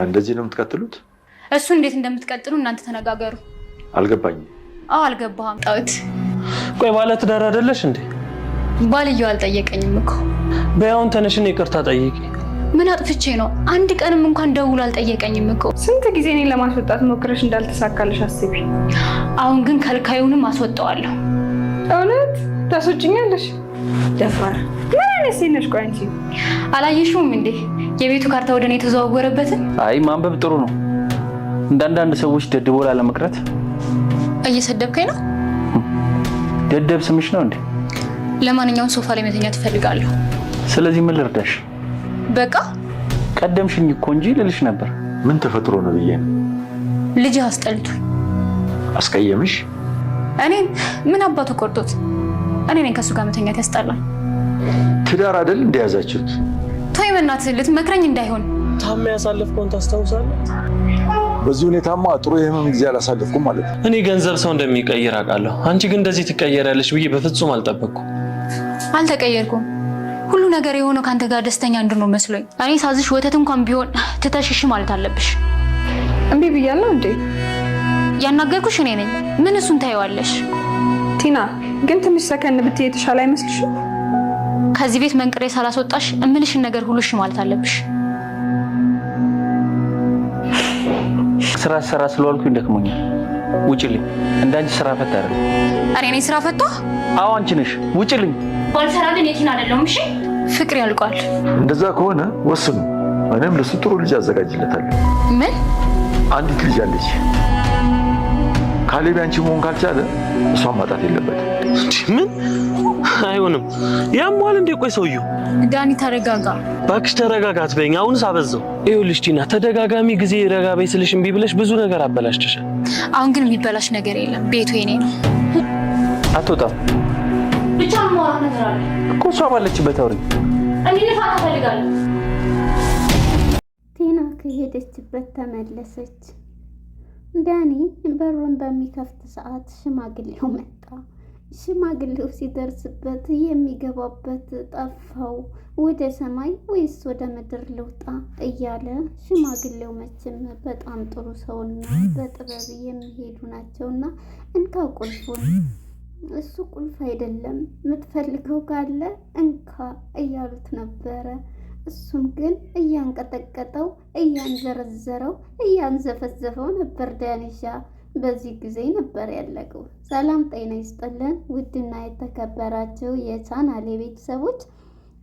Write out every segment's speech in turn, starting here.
እንደዚህ ነው የምትቀጥሉት? እሱ እንዴት እንደምትቀጥሉ እናንተ ተነጋገሩ። አልገባኝም። አዎ አልገባህም። ጣውት ቆይ ባለ ትዳር አይደለሽ እንዴ? ባልየው አልጠየቀኝም እኮ። በያውን ተነሽን ይቅርታ ጠይቂ። ምን አጥፍቼ ነው? አንድ ቀንም እንኳን ደውሎ አልጠየቀኝም እኮ። ስንት ጊዜ እኔን ለማስወጣት ሞክረሽ እንዳልተሳካልሽ አስቢ። አሁን ግን ከልካዩንም አስወጣዋለሁ። እውነት ታስወጪኛለሽ? ደፋር ምን አይነት ሴት ነሽ? ቆይ አንቺ አላየሽውም እንዴ የቤቱ ካርታ ወደ እኔ የተዘዋወረበትን? አይ ማንበብ ጥሩ ነው። እንዳንዳንድ ሰዎች ደድቦ ላለመቅረት። እየሰደብከኝ ነው? ደደብ ስምሽ ነው እንዴ? ለማንኛውም ሶፋ ላይ መተኛት እፈልጋለሁ። ስለዚህ ምን ልርዳሽ? በቃ ቀደምሽኝ እኮ እንጂ ልልሽ ነበር። ምን ተፈጥሮ ነው ብዬ ነው። ልጅ አስጠልቱ። አስቀየምሽ? እኔን ምን አባቱ ቆርጦት? እኔ ነኝ ከሱ ጋር መተኛት ያስጠላል። ትዳር አይደል እንደያዛችሁት? ተይ በእናትህ ልትመክረኝ እንዳይሆን። ታማ ያሳለፍከውን ታስታውሳለህ? በዚህ ሁኔታማ ጥሩ የህመም ጊዜ አላሳለፍኩም ማለት ነው። እኔ ገንዘብ ሰው እንደሚቀይር አውቃለሁ። አንቺ ግን እንደዚህ ትቀየራለሽ ብዬ በፍጹም አልጠበቅኩም። አልተቀየርኩም። ሁሉ ነገር የሆነው ካንተ ጋር ደስተኛ እንድንሆን መስሎኝ። እኔ ሳዝሽ ወተት እንኳን ቢሆን ትተሽሽ ማለት አለብሽ። እምቢ ብያለሁ እንዴ? ያናገርኩሽ እኔ ነኝ። ምን እሱን ታየዋለሽ? ቲና ግን ትንሽ ሰከን ብትይ የተሻለ አይመስልሽም? ከዚህ ቤት መንቅሬ ሳላስወጣሽ እምልሽን ነገር ሁሉ እሺ ማለት አለብሽ። ስራ ስለዋልኩኝ ደክሞኛል። ውጪልኝ። እንዳንቺ ስራ ፈታ አይደል? እኔ ነኝ ስራ ፈታ? አዎ አንቺ ነሽ። ውጪልኝ። ባልሰራ ግን የቲና አይደለም። እሺ ፍቅር ያልቋል። እንደዛ ከሆነ ወስኑ። እኔም ለሱ ጥሩ ልጅ አዘጋጅለታለሁ። ምን? አንዲት ልጅ አለች። ካሌብ አንቺ መሆን ካልቻለ እሷን ማጣት የለበትም። ምን? አይሆንም። ያሟል እንዴ? ቆይ ሰውዬው ዳኒ ተረጋጋ። እባክሽ ተረጋጋት በይኝ። አሁንስ አበዛው። ይኸውልሽ ቲና ተደጋጋሚ ጊዜ ረጋ በይ ስልሽ እምቢ ብለሽ ብዙ ነገር አበላሽተሻል። አሁን ግን የሚበላሽ ነገር የለም። ቤቱ የኔ ነው። አትወጣም። ብቻ ማውራ ነገር አለ እኮ እሷ ባለችበት አውሪ። እኔ ልፋታ ፈልጋለሁ። ቲና ከሄደችበት ተመለሰች። ዳኒ በሩን በሚከፍት ሰዓት ሽማግሌው መጣ። ሽማግሌው ሲደርስበት የሚገባበት ጠፋው። ወደ ሰማይ ወይስ ወደ ምድር ልውጣ እያለ ሽማግሌው መቼም በጣም ጥሩ ሰውና በጥበብ የሚሄዱ ናቸውና እንካ ቁልፉን፣ እሱ ቁልፍ አይደለም የምትፈልገው ካለ እንካ እያሉት ነበረ። እሱም ግን እያንቀጠቀጠው እያንዘረዘረው እያንዘፈዘፈው ነበር ዳኒሻ። በዚህ ጊዜ ነበር ያለቀው። ሰላም ጤና ይስጥልን ውድና የተከበራችሁ የቻናሌ ቤተሰቦች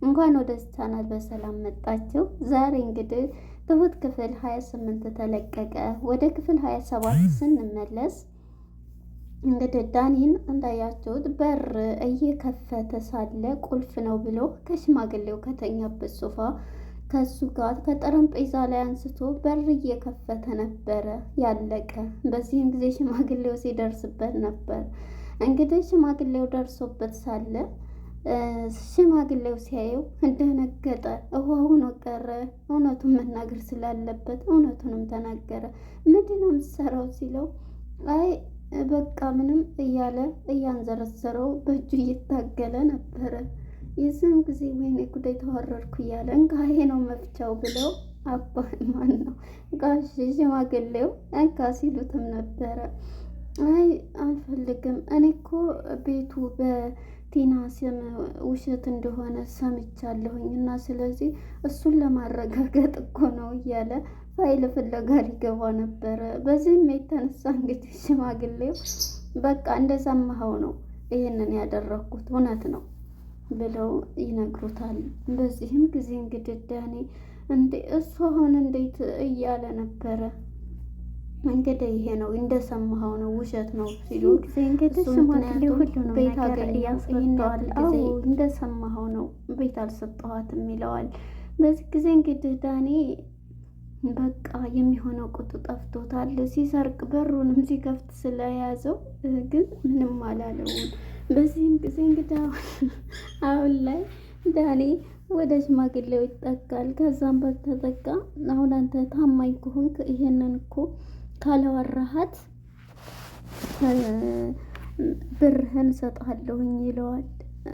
እንኳን ወደ ቻናል በሰላም መጣችሁ። ዛሬ እንግዲህ ትሁት ክፍል 28 ተለቀቀ። ወደ ክፍል 27 ስንመለስ እንግዲህ ዳኒን እንዳያችሁት በር እየከፈተ ሳለ ቁልፍ ነው ብሎ ከሽማግሌው ከተኛበት ሶፋ ከሱ ጋር ከጠረጴዛ ላይ አንስቶ በር እየከፈተ ነበረ ያለቀ። በዚህም ጊዜ ሽማግሌው ሲደርስበት ነበር። እንግዲህ ሽማግሌው ደርሶበት ሳለ ሽማግሌው ሲያየው እንደነገጠ ሆኖ ቀረ። እውነቱን መናገር ስላለበት እውነቱንም ተናገረ። ምንድነው የምትሰራው ሲለው አይ በቃ ምንም እያለ እያንዘረዘረው በእጁ እየታገለ ነበረ። የዚህም ጊዜ ወይኔ ጉዳይ ተወረድኩ እያለ እንካ ይሄ ነው መፍቻው ብለው አባ ማን ነው ጋሽ ሽማግሌው እንካ ሲሉትም ነበረ። አይ አልፈልግም፣ እኔ እኮ ቤቱ በቲና ስም ውሸት እንደሆነ ሰምቻለሁኝ እና ስለዚህ እሱን ለማረጋገጥ እኮ ነው እያለ ፋይል ፍለጋ ሊገባ ነበረ። በዚህም የተነሳ እንግዲህ ሽማግሌው በቃ እንደሰማኸው ነው ይህንን ያደረኩት እውነት ነው ብለው ይነግሩታል። በዚህም ጊዜ እንግዲህ ዳኒ እንዴ እሱ አሁን እንዴት እያለ ነበረ። እንግዲህ ይሄ ነው እንደሰማኸው ነው ውሸት ነው ሲሉ እንግዲህ ሽማግሌው ሁሉንም ነገር እያስረዳዋል። አዎ እንደሰማኸው ነው ቤት አልሰጠኋትም ይለዋል። በዚህ ጊዜ እንግዲህ ዳኒ በቃ የሚሆነው ቁጡ ጠፍቶታል። ሲሰርቅ በሩንም ሲከፍት ስለያዘው ግን ምንም አላለውም። በዚህም ጊዜ እንግዲህ አሁን ላይ ዳኒ ወደ ሽማግሌው ይጠጋል። ከዛም በተጠጋ አሁን አንተ ታማኝ ከሆንክ ይሄንን እኮ ካላወራሃት ብርህን እሰጥሃለሁኝ ይለዋል።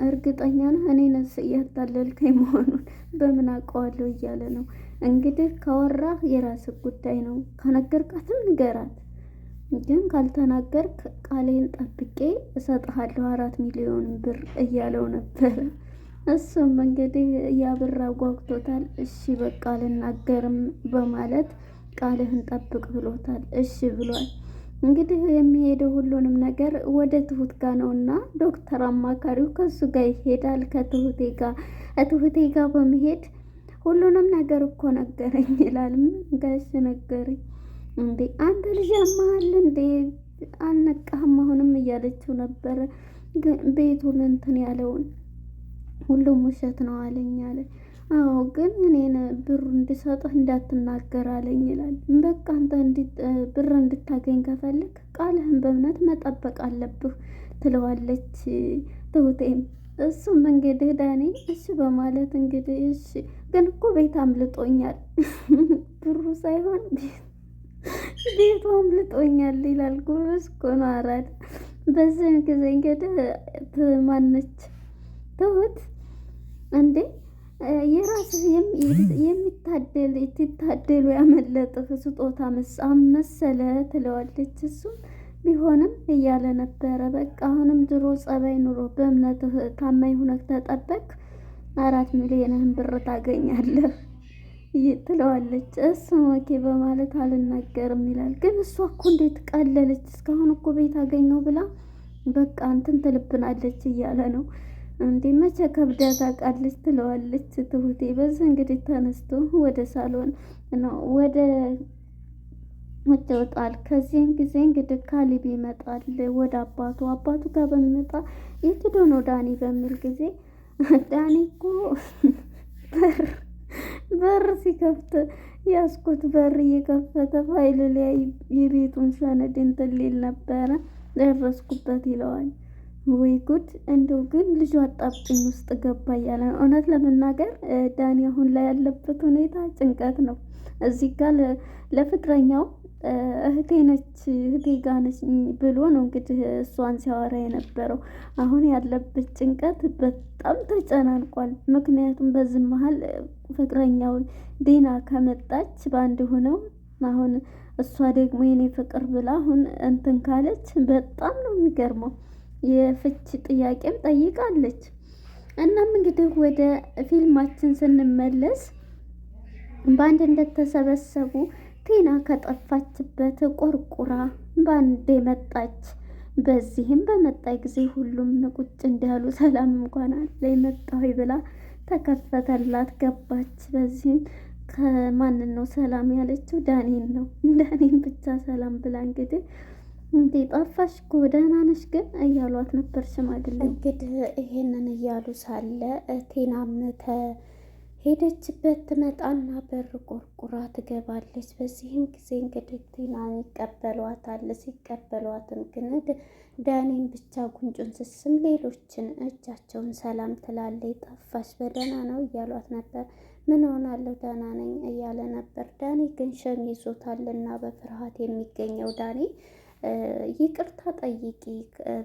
እርግጠኛ ነህ? እኔ ነስ እያታለልከኝ መሆኑን በምን አውቀዋለሁ እያለ ነው። እንግዲህ ካወራህ የራስህ ጉዳይ ነው። ከነገርካትም ንገራት። ግን ካልተናገርክ ቃሌን ጠብቄ እሰጥሃለሁ 4 ሚሊዮን ብር እያለው ነበረ። እሱም እንግዲህ ያ ብር አጓግቶታል። እሺ በቃ አልናገርም በማለት ቃልህን ጠብቅ ብሎታል። እሺ ብሏል። እንግዲህ የሚሄደው ሁሉንም ነገር ወደ ትሁት ጋር ነውና ዶክተር አማካሪው ከሱ ጋር ይሄዳል። ከትሁቴ ጋር በመሄድ ሁሉንም ነገር እኮ ነገረኝ ይላል። ምን ጋሽ ነገረኝ እንዴ? አንተ ልጅ ያመሃል እንዴ? አልነቃህም አሁንም እያለችው ነበረ። ቤቱን እንትን ያለውን ሁሉም ውሸት ነው አለኝ አለ። አዎ ግን እኔን ብሩ እንድሰጥህ እንዳትናገር አለኝ ይላል። በቃ አንተ ብር እንድታገኝ ከፈልግ ቃልህን በእምነት መጠበቅ አለብህ ትለዋለች ትሁቴም። እሱም እንግዲህ ዳኒ እሺ በማለት እንግዲህ እሺ ግን እኮ ቤት አምልጦኛል ብሩ ሳይሆን ቤቱ አምልጦኛል ይላል። ጉርስ እኮ ነው አራዳ። በዚህም ጊዜ እንግዲህ ማነች ትሁት እንዴ የራስህ የሚታደሉ ያመለጥህ ስጦታ መሰለ ትለዋለች። እሱም ቢሆንም እያለ ነበረ። በቃ አሁንም ድሮ ጸባይ ኑሮ በእምነትህ ታማኝ ሁነህ ተጠበቅ 4 ሚሊዮንህን ብር ታገኛለህ ትለዋለች። እሱም ኦኬ በማለት አልናገርም ይላል። ግን እሷ እኮ እንዴት ቀለለች እስካሁን እኮ ቤት አገኘው ብላ በቃ እንትን ትልብናለች እያለ ነው። እንዴ መቼ ከብዳ ታውቃለች ትለዋለች ትሁቴ። በዚህ እንግዲህ ተነስቶ ወደ ሳሎን ነው ወደ ውጭ ወጣል። ከዚህም ጊዜ እንግዲህ ካሊብ ይመጣል ወደ አባቱ ጋር በሚመጣ የት ሄዶ ነው ዳኒ በሚል ጊዜ ዳኒ እኮ በር ሲከፍት ያስኩት በር እየከፈተ ፋይል ላይ የቤቱን ሰነድ እንትን ሊል ነበረ ደረስኩበት ይለዋል። ወይ ጉድ! እንደው ግን ልጁ አጣብቂኝ ውስጥ ገባ እያለ ነው። እውነት ለመናገር ዳኒ አሁን ላይ ያለበት ሁኔታ ጭንቀት ነው። እዚህ ጋር ለፍቅረኛው እህቴ ጋ ነች ብሎ ነው እንግዲህ እሷን ሲያወራ የነበረው። አሁን ያለበት ጭንቀት በጣም ተጨናንቋል። ምክንያቱም በዚህ መሀል ፍቅረኛው ዲና ከመጣች በአንድ ሆነው አሁን እሷ ደግሞ የኔ ፍቅር ብላ አሁን እንትን ካለች በጣም ነው የሚገርመው። የፍች ጥያቄም ጠይቃለች። እናም እንግዲህ ወደ ፊልማችን ስንመለስ በአንድ እንደተሰበሰቡ ቲና ከጠፋችበት ቆርቁራ በአንዴ መጣች። በዚህም በመጣይ ጊዜ ሁሉም ቁጭ እንዳሉ ሰላም እንኳን አለ መጣሁ ብላ ተከፈተላት ገባች። በዚህም ከማንን ነው ሰላም ያለችው? ዳኒን ነው። ዳኒን ብቻ ሰላም ብላ እንግዲህ እንዴ ጠፋሽ እኮ ደህና ነሽ ግን እያሏት ነበር ሽማግሌ። እንግዲህ ይሄንን እያሉ ሳለ ቴናም ከሄደችበት ትመጣና በር ቆርቁራ ትገባለች። በዚህም ጊዜ እንግዲህ ቴናን ይቀበሏታል። ሲቀበሏትም ግን ዳኒን ብቻ ጉንጩን ስስም ሌሎችን እጃቸውን ሰላም ትላለች። ጠፋሽ በደህና ነው እያሏት ነበር። ምን ሆናለሁ ደህና ነኝ እያለ ነበር። ዳኒ ግን ሸም ይዞታልና በፍርሃት የሚገኘው ዳኒ ይቅርታ ጠይቂ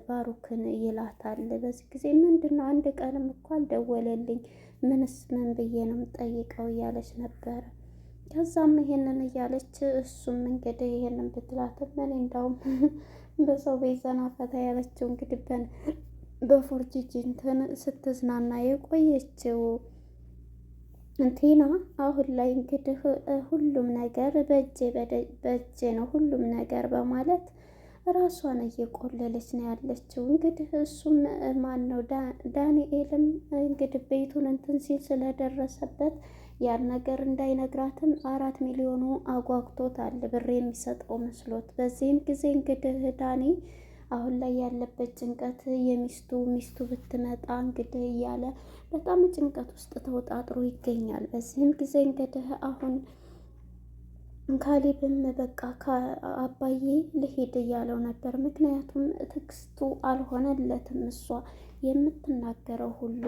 ባሩክን ይላታል። በዚህ ጊዜ ምንድነው አንድ ቀንም እኮ አልደወለልኝ ምንስ ምን ብዬ ነው የምጠይቀው እያለች ነበረ። ከዛም ይሄንን እያለች እሱም እንግዲህ ይሄንን ብትላትም እኔ እንዳውም በሰው ቤት ዘና ፈታ ያለችው እንግዲህ በፎርጂጅ እንትን ስትዝናና የቆየችው ቲና አሁን ላይ እንግዲህ ሁሉም ነገር በእጄ ነው ሁሉም ነገር በማለት ራሷን እየቆለለች ነው ያለችው። እንግዲህ እሱም ማን ነው ዳንኤልም እንግዲህ ቤቱን እንትን ሲል ስለደረሰበት ያን ነገር እንዳይነግራትም 4 ሚሊዮኑ አጓግቶታል ብር የሚሰጠው መስሎት። በዚህም ጊዜ እንግዲህ ዳኒ አሁን ላይ ያለበት ጭንቀት ሚስቱ ብትመጣ እንግዲህ እያለ በጣም ጭንቀት ውስጥ ተወጣጥሮ ይገኛል። በዚህም ጊዜ እንግዲህ አሁን ካሊብም በቃ አባዬ ልሄድ እያለው ነበር። ምክንያቱም ትዕግስቱ አልሆነለትም። እሷ የምትናገረው ሁሉ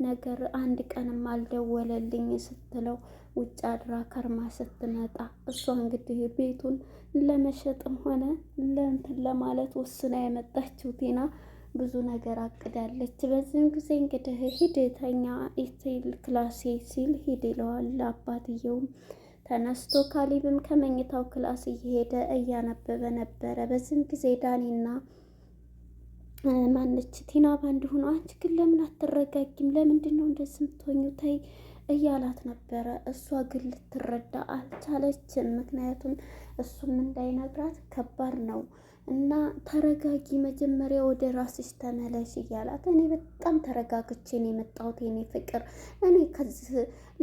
ነገር አንድ ቀንም አልደወለልኝ ስትለው ውጭ አድራ ከርማ ስትመጣ እሷ እንግዲህ ቤቱን ለመሸጥም ሆነ ለእንትን ለማለት ወስና የመጣችው ቲና ብዙ ነገር አቅዳለች። በዚህም ጊዜ እንግዲህ ሂድ ተኛ ክላሴ ሲል ሂድ ይለዋል። አባትየውም ተነስቶ ካሊብም ከመኝታው ክላስ እየሄደ እያነበበ ነበረ። በዚህም ጊዜ ዳኒና ማነች ቲና ባንድ ሆኖ አንቺ ግን ለምን አትረጋጊም? ለምንድን ነው እንደዚህ የምትሆኚው? ተይ እያላት ነበረ። እሷ ግን ልትረዳ አልቻለችም። ምክንያቱም እሱም እንዳይነግራት ከባድ ነው እና ተረጋጊ፣ መጀመሪያ ወደ ራስሽ ተመለሽ እያላት፣ እኔ በጣም ተረጋግቼ ነው የመጣሁት የኔ ፍቅር፣ እኔ ከዚህ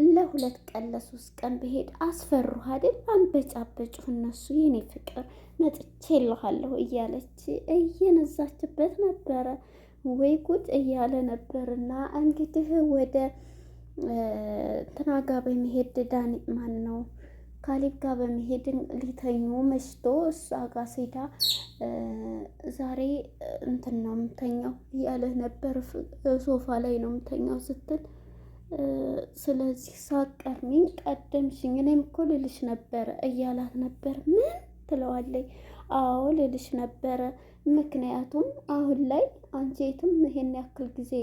ለ2 ቀን ለ3 ቀን ብሄድ አስፈሩህ አይደል? አንበጫበጩ እነሱ የኔ ፍቅር መጥቼ እልሃለሁ እያለች እየነዛችበት ነበረ። ወይ ጉድ እያለ ነበርና እንግዲህ ወደ እንትና ጋር በመሄድ ዳኒ ማን ነው ካሊብ ጋር በመሄድ ሊተኙ መሽቶ እሷ ጋር ሴዳ ዛሬ እንትን ነው የምተኛው እያለ ነበር። ሶፋ ላይ ነው የምተኛው ስትል ስለዚህ ሳቀርሚኝ ቀደምሽኝ፣ እኔም እኮ ልልሽ ነበረ እያላት ነበር። ምን ትለዋለች? አዎ ልልሽ ነበረ፣ ምክንያቱም አሁን ላይ አንቺ የትም ይሄን ያክል ጊዜ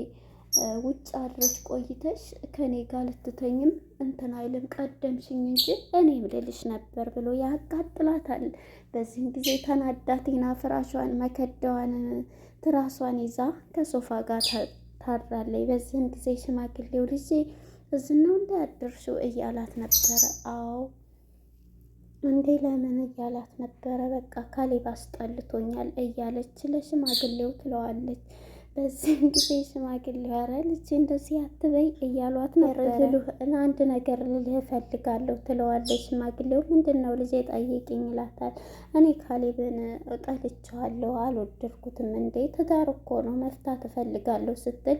ውጭ አድረሽ ቆይተሽ ከኔ ጋር ልትተኝም እንትን አይልም፣ ቀደምሽኝ እንጂ እኔም ልልሽ ነበር ብሎ ያቃጥላታል። በዚህም ጊዜ ተናዳ ቲና ፍራሿን መከዳዋን ትራሷን ይዛ ከሶፋ ጋር ታድራለች። በዚህም ጊዜ ሽማግሌው ልጄ እዚህ ነው እንዳያደርሽው እያላት ነበረ። አዎ እንዴ ለምን እያላት ነበረ። በቃ ካሌብ አስጠልቶኛል እያለች ለሽማግሌው ትለዋለች። በዚህም ጊዜ ሽማግሌው ኧረ ልጄ እንደዚህ አትበይ እያሏት ነበረ። አንድ ነገር ልልህ እፈልጋለሁ ትለዋለች። ሽማግሌው ምንድን ነው ልጄ ጠይቂኝ ይላታል። እኔ ካሌብን ጠልቼዋለሁ፣ አልወደድኩትም። እንዴ ትዳር እኮ ነው መፍታት እፈልጋለሁ ስትል፣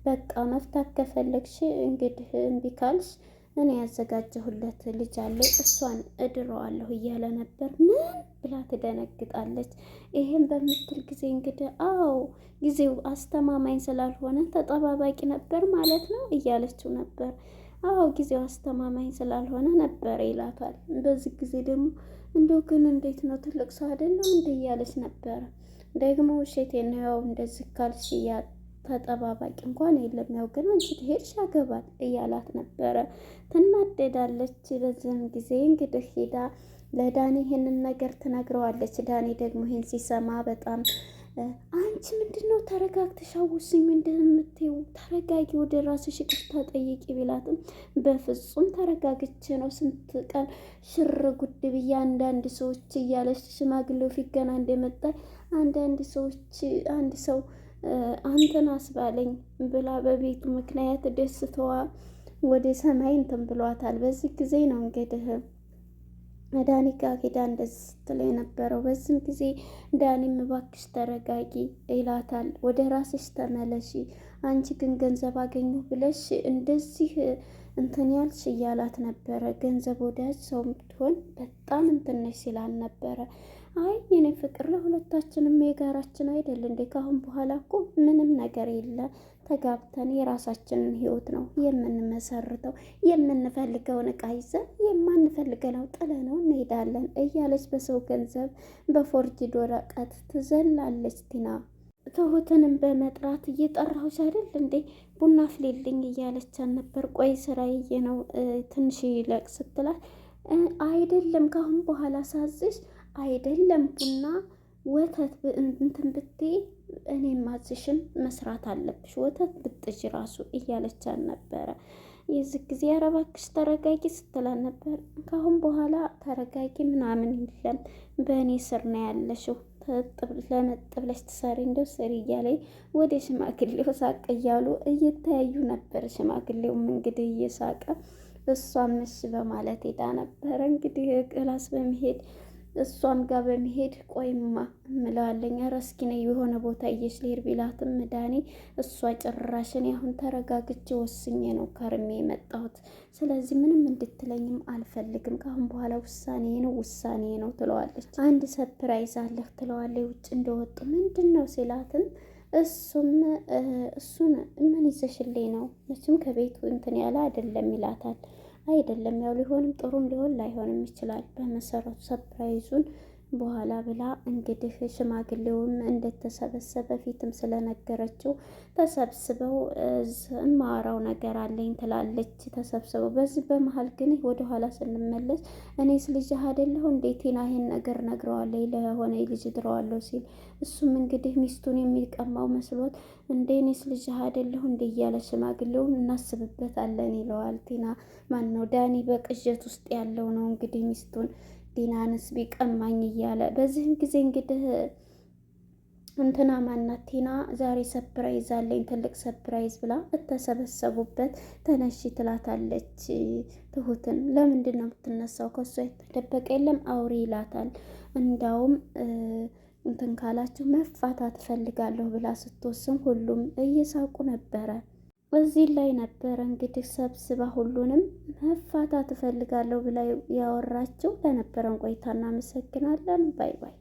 በቃ መፍታት ከፈለግሽ እንግዲህ እምቢ ካልሽ እኔ ያዘጋጀሁለት ልጅ አለ እሷን እድረዋለሁ እያለ ነበር። ምን ብላ ትደነግጣለች። ይሄን በምትል ጊዜ እንግዲህ አዎ ጊዜው አስተማማኝ ስላልሆነ ተጠባባቂ ነበር ማለት ነው እያለችው ነበር። አዎ ጊዜው አስተማማኝ ስላልሆነ ነበር ይላታል። በዚህ ጊዜ ደግሞ እንደው ግን እንዴት ነው ትልቅ ሰው አይደለም እንደ እያለች ነበረ። ደግሞ ውሸቴን ነው ያው እንደዚህ ካልሽ ተጠባባቂ እንኳን የለም፣ ያው ግን አንቺ ትሄድሽ ያገባል እያላት ነበረ። ትናደዳለች። በዚህም ጊዜ እንግዲህ ሄዳ ለዳኒ ይሄንን ነገር ትነግረዋለች። ዳኒ ደግሞ ይሄን ሲሰማ በጣም አንቺ ምንድነው ተረጋግተሽ አውስኝ እንደምትይው ተረጋጊ፣ ወደ ራስሽ ይቅርታ ጠይቂ ቢላትም በፍጹም ተረጋግቼ ነው ስንት ቀን ሽር ጉድ ብዬ አንዳንድ ሰዎች እያለች ሽማግሌው ፊት ገና እንደመጣ አንዳንድ ሰዎች አንድ ሰው አንተን አስባለኝ ብላ በቤቱ ምክንያት ደስታዋ ወደ ሰማይ እንትን ብሏታል። በዚህ ጊዜ ነው እንግዲህ ዳኒ ጋር ሄዳ እንደዚህ ስትለው የነበረው። በዚህም ጊዜ ዳኒም እባክሽ ተረጋጊ ይላታል። ወደ ራስሽ ተመለሺ፣ አንቺ ግን ገንዘብ አገኘሁ ብለሽ እንደዚህ እንትን ያልሽ እያላት ነበረ። ገንዘብ ወዳጅ ሰው ብትሆን በጣም እንትነሽ ሲላል ነበረ። አይ የኔ ፍቅር ለሁለታችንም የጋራችን አይደል እንዴ? ካሁን በኋላ እኮ ምንም ነገር የለ፣ ተጋብተን የራሳችንን ህይወት ነው የምንመሰርተው። የምንፈልገውን እቃ ይዘን የማንፈልገው ጥለነው እንሄዳለን እያለች በሰው ገንዘብ በፎርጅድ ወረቀት ትዘላለች። ቲና ትሁትንም በመጥራት እየጠራሁሽ አይደል እንዴ ቡና አፍሊልኝ እያለቻት ነበር። ቆይ ስራዬ ነው ትንሽ ይለቅ ስትላት፣ አይደለም ካሁን በኋላ ሳዝሽ አይደለም ቡና ወተት እንትን ብትይ እኔ ማዝሽን መስራት አለብሽ፣ ወተት ብጥጅ ራሱ እያለቻት ነበረ። የዚህ ጊዜ ኧረ እባክሽ ተረጋጊ ስትላት ነበር። ካሁን በኋላ ተረጋጊ ምናምን የለም፣ በእኔ ስር ነው ያለሽው፣ ለመጥ ብለሽ ትሰሪ እንደው ስሪ እያለኝ ወደ ሽማግሌው ሳቅ እያሉ እየተያዩ ነበር። ሽማግሌውም እንግዲህ እየሳቀ እሷም እሺ በማለት ሄዳ ነበረ። እንግዲህ ክላስ በመሄድ እሷም ጋር በመሄድ ቆይማ እምለዋለኝ ኧረ እስኪ ነይ የሆነ ቦታ እየሽ ልሄድ ቢላትም ዳኒ እሷ ጭራሽን አሁን ተረጋግቼ ወስኜ ነው ከርሜ የመጣሁት፣ ስለዚህ ምንም እንድትለኝም አልፈልግም፣ ካሁን በኋላ ውሳኔ ነው ትለዋለች። አንድ ሰፕራይዝ አለህ ትለዋለች ውጭ እንደወጡ። ምንድን ነው ሲላትም እሱን ምን ይዘሽልኝ ነው? መቼም ከቤቱ እንትን ያለ አይደለም ይላታል። አይደለም ያው ሊሆንም ጥሩም ሊሆን ላይሆንም ይችላል። በመሰረቱ ሰፕራይዙን በኋላ ብላ እንግዲህ ሽማግሌውም እንደተሰበሰበ ፊትም ስለነገረችው ተሰብስበው እማወራው ነገር አለኝ ትላለች። ተሰብስበው በዚህ በመሀል ግን ወደኋላ ስንመለስ እኔስ ልጅህ አይደለሁ እንዴት ቲና ይሄን ነገር ነግረዋለሁ ለሆነ ልጅ ድረዋለሁ ሲል እሱም እንግዲህ ሚስቱን የሚቀማው መስሎት እንዴ እኔስ ልጅህ አይደለሁ እንዴ እያለ ሽማግሌውን እናስብበታለን ይለዋል። ቲና ማን ነው ዳኒ በቅዠት ውስጥ ያለው ነው እንግዲህ ሚስቱን ዲናንስ ቢቀማኝ እያለ በዚህም ጊዜ እንግዲህ እንትና ማናት ቲና ዛሬ ሰፕራይዝ አለኝ ትልቅ ሰፕራይዝ ብላ በተሰበሰቡበት ተነሺ ትላታለች ትሁትን። ለምንድን ነው የምትነሳው? ከሷ የተደበቀ የለም አውሪ ይላታል። እንዳውም እንትን ካላችሁ መፋታት እፈልጋለሁ ብላ ስትወስን ሁሉም እየሳቁ ነበረ። እዚህ ላይ ነበረ እንግዲህ ሰብስባ ሁሉንም መፋታት እፈልጋለሁ ብላ ያወራችው። ለነበረን ቆይታ እናመሰግናለን። ባይ ባይ።